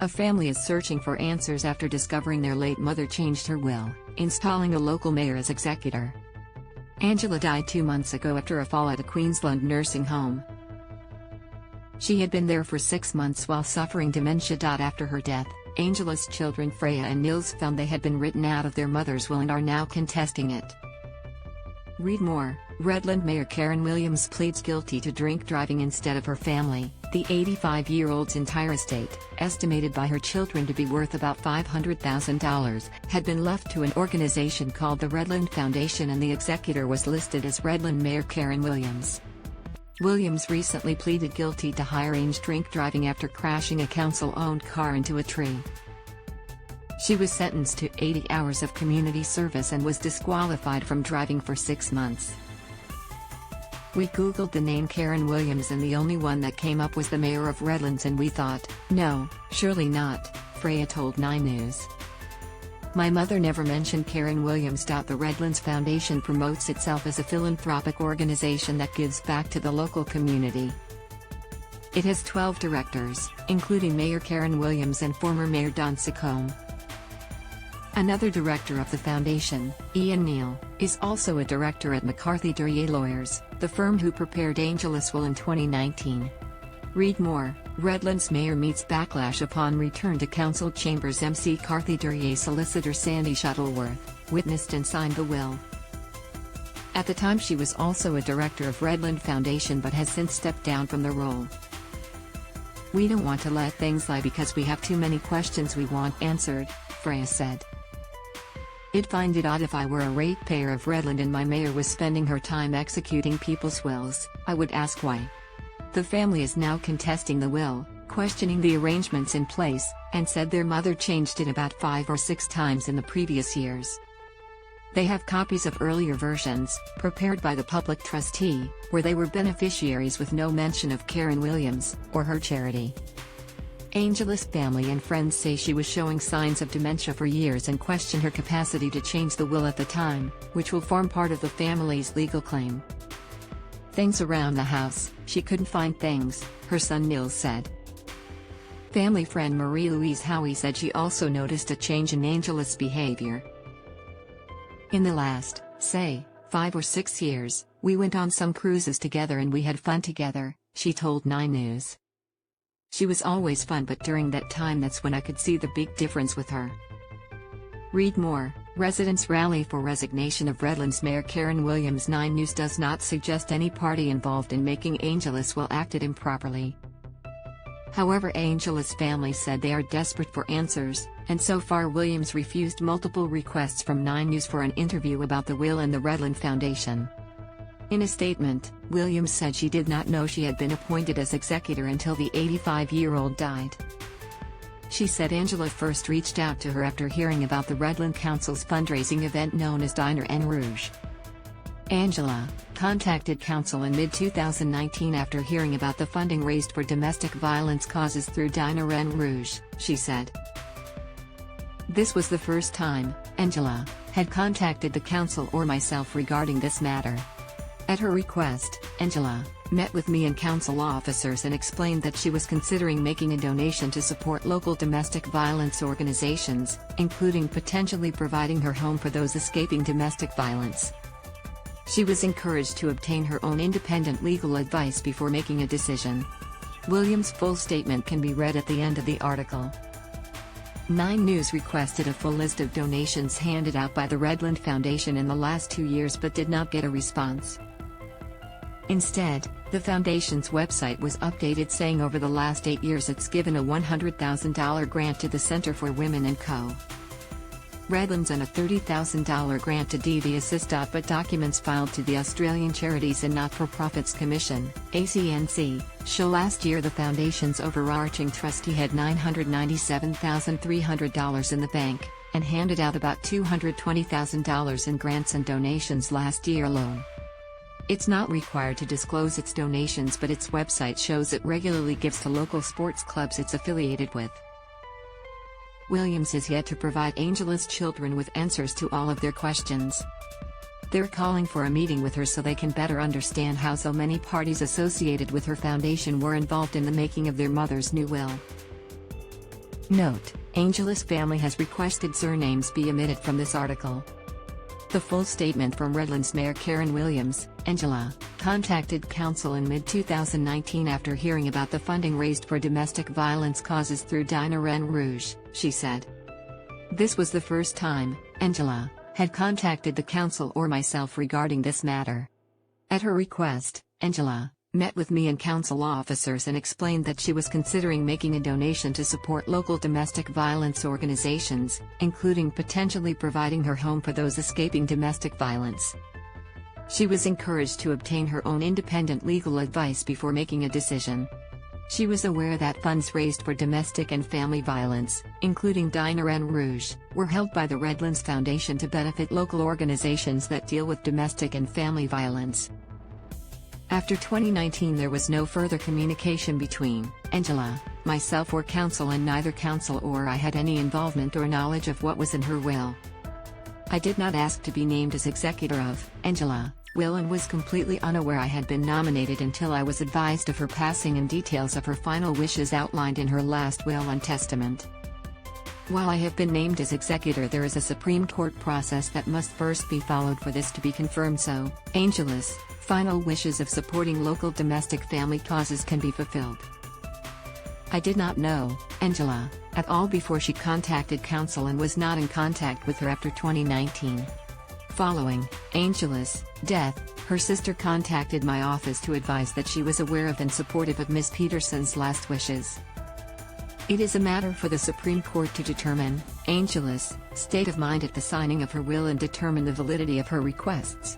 A family is searching for answers after discovering their late mother changed her will, installing a local mayor as executor. Angela died 2 months ago after a fall at a Queensland nursing home. She had been there for 6 months while suffering dementia. After her death, Angela's children Freya and Nils found they had been written out of their mother's will and are now contesting it. Read more. Redland Mayor Karen Williams pleads guilty to drink driving instead of her family. The 85-year-old's entire estate, estimated by her children to be worth about $500,000, had been left to an organization called the Redland Foundation, and the executor was listed as Redland Mayor Karen Williams. Williams recently pleaded guilty to high-range drink driving after crashing a council-owned car into a tree. She was sentenced to 80 hours of community service and was disqualified from driving for 6 months. We googled the name Karen Williams and the only one that came up was the mayor of Redlands, and we thought, no, surely not, Freya told 9 News. My mother never mentioned Karen Williams. The Redlands Foundation promotes itself as a philanthropic organization that gives back to the local community. It has 12 directors, including Mayor Karen Williams and former Mayor Don Sacombe. Another director of the foundation, Ian Neal, is also a director at McCarthy-Duryea Lawyers, the firm who prepared Angela's will in 2019. Read more. Redlands mayor meets backlash upon return to council chambers. MC Carthy-Duryea solicitor Sandy Shuttleworth witnessed and signed the will. At the time she was also a director of Redland Foundation but has since stepped down from the role. We don't want to let things lie because we have too many questions we want answered, Freya said. I'd find it odd if I were a ratepayer of Redland and my mayor was spending her time executing people's wills. I would ask why. The family is now contesting the will, questioning the arrangements in place, and said their mother changed it about 5 or 6 times in the previous years. They have copies of earlier versions, prepared by the public trustee, where they were beneficiaries with no mention of Karen Williams or her charity. Angela's family and friends say she was showing signs of dementia for years and question her capacity to change the will at the time, which will form part of the family's legal claim. Things around the house, she couldn't find things, her son Nils said. Family friend Marie-Louise Howie said she also noticed a change in Angela's behavior. In the last, say, 5 or 6 years, we went on some cruises together and we had fun together, she told 9 News. She was always fun, but during that time that's when I could see the big difference with her. Read more. Residents rally for resignation of Redlands Mayor Karen Williams. 9 News does not suggest any party involved in making Angela's will acted improperly. However, Angela's family said they are desperate for answers, and so far Williams refused multiple requests from 9 News for an interview about the will and the Redland Foundation. In a statement, Williams said she did not know she had been appointed as executor until the 85-year-old died. She said Angela first reached out to her after hearing about the Redland Council's fundraising event known as Diner en Rouge. Angela contacted Council in mid-2019 after hearing about the funding raised for domestic violence causes through Diner en Rouge, she said. This was the first time Angela had contacted the Council or myself regarding this matter. At her request, Angela met with me and council officers and explained that she was considering making a donation to support local domestic violence organizations, including potentially providing her home for those escaping domestic violence. She was encouraged to obtain her own independent legal advice before making a decision. Williams' full statement can be read at the end of the article. 9 News requested a full list of donations handed out by the Redland Foundation in the last 2 years but did not get a response. Instead, the foundation's website was updated saying over the last 8 years it's given a $100,000 grant to the Centre for Women & Co. Redlands and a $30,000 grant to DV Assist. But documents filed to the Australian Charities and Not-for-Profits Commission, ACNC, show last year the foundation's overarching trustee had $997,300 in the bank, and handed out about $220,000 in grants and donations last year alone. It's not required to disclose its donations, but its website shows it regularly gives to local sports clubs it's affiliated with. Williams is yet to provide Angela's children with answers to all of their questions. They're calling for a meeting with her so they can better understand how so many parties associated with her foundation were involved in the making of their mother's new will. Note: Angela's family has requested surnames be omitted from this article. The full statement from Redland's Mayor Karen Williams, Angela, contacted council in mid-2019 after hearing about the funding raised for domestic violence causes through rouge, she said. This was the first time Angela had contacted the council or myself regarding this matter. At her request, Angela met with me and council officers and explained that she was considering making a donation to support local domestic violence organizations, including potentially providing her home for those escaping domestic violence. She was encouraged to obtain her own independent legal advice before making a decision. She was aware that funds raised for domestic and family violence, including rouge, were held by the Redlands Foundation to benefit local organizations that deal with domestic and family violence. After 2019 there was no further communication between Angela, myself or council, and neither council or I had any involvement or knowledge of what was in her will. I did not ask to be named as executor of Angela will and was completely unaware I had been nominated until I was advised of her passing and details of her final wishes outlined in her last will and testament. While I have been named as executor, there is a Supreme Court process that must first be followed for this to be confirmed so Angela's final wishes of supporting local domestic family causes can be fulfilled. I did not know Angela at all before she contacted council and was not in contact with her after 2019. Following Angela's death, her sister contacted my office to advise that she was aware of and supportive of Ms. Peterson's last wishes. It is a matter for the Supreme Court to determine Angela's state of mind at the signing of her will and determine the validity of her requests.